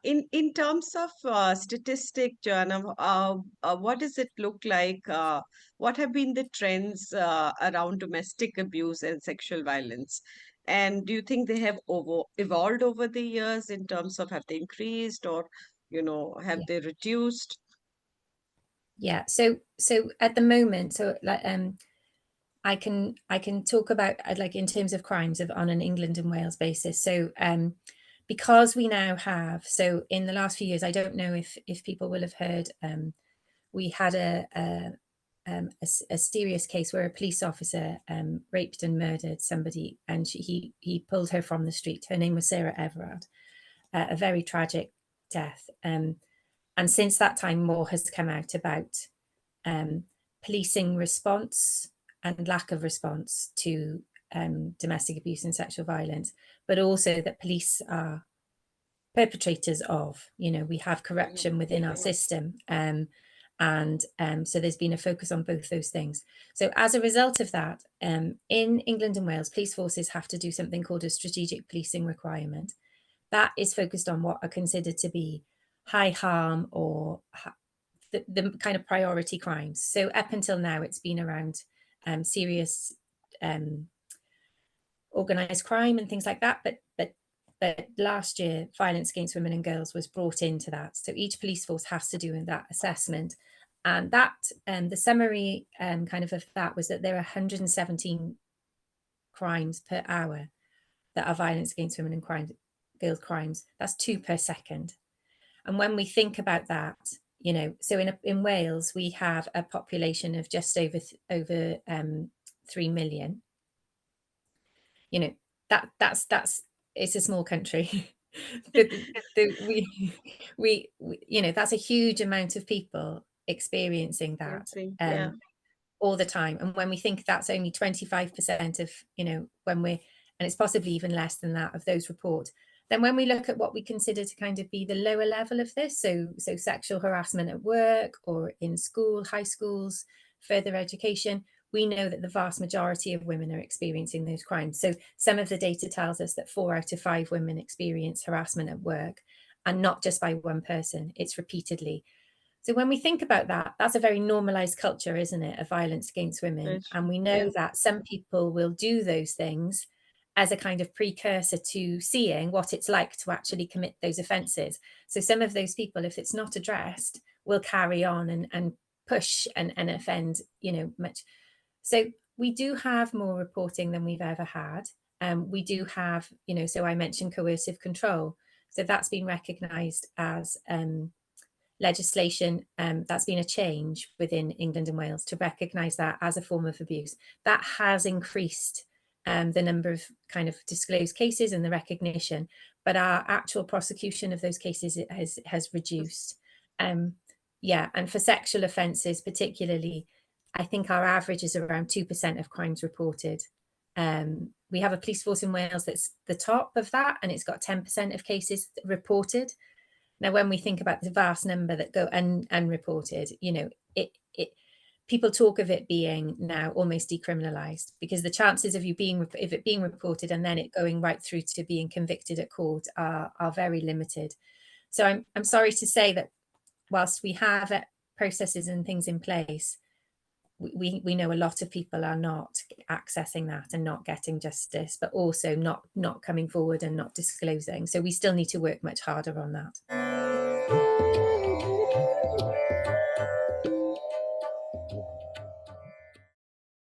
in terms of statistic, Joanna, what does it look like? What have been the trends around domestic abuse and sexual violence? And do you think they have evolved over the years in terms of have they increased or, have Yeah. they reduced? Yeah. So at the moment, so like I can talk about like in terms of crimes on an England and Wales basis. So because we now have, so in the last few years, I don't know if people will have heard, we had a serious case where a police officer raped and murdered somebody, and he pulled her from the street. Her name was Sarah Everard, a very tragic death. And since that time, more has come out about policing response and lack of response to domestic abuse and sexual violence, but also that police are perpetrators of, we have corruption within our system. So there's been a focus on both those things. So as a result of that, in England and Wales, police forces have to do something called a strategic policing requirement. That is focused on what are considered to be high harm or the kind of priority crimes. So up until now, it's been around serious organised crime and things like that. But last year, violence against women and girls was brought into that. So each police force has to do that assessment. And that the summary kind of that was that there are 117 crimes per hour that are violence against women and girls crimes. That's 2 per second. And when we think about that, so in Wales, we have a population of just over 3 million. That's it's a small country. But we that's a huge amount of people experiencing that Yeah. all the time. And when we think that's only 25% of, and it's possibly even less than that of those report, then when we look at what we consider to kind of be the lower level of this, so sexual harassment at work or in school, high schools, further education, we know that the vast majority of women are experiencing those crimes. So some of the data tells us that 4 out of 5 women experience harassment at work, and not just by one person, it's repeatedly. So when we think about that, that's a very normalized culture, isn't it, of violence against women? And we know that some people will do those things as a kind of precursor to seeing what it's like to actually commit those offences. So some of those people, if it's not addressed, will carry on and push and offend, much. So we do have more reporting than we've ever had. We do have, so I mentioned coercive control. So that's been recognised as legislation. That's been a change within England and Wales to recognise that as a form of abuse. That has increased the number of kind of disclosed cases and the recognition, but our actual prosecution of those cases has reduced. And for sexual offences particularly, I think our average is around 2% of crimes reported. We have a police force in Wales that's the top of that, and it's got 10% of cases reported. Now, when we think about the vast number that go unreported, people talk of it being now almost decriminalised, because the chances of it being reported and then it going right through to being convicted at court are very limited. So I'm sorry to say that whilst we have processes and things in place, we know a lot of people are not accessing that and not getting justice, but also not coming forward and not disclosing. So we still need to work much harder on that.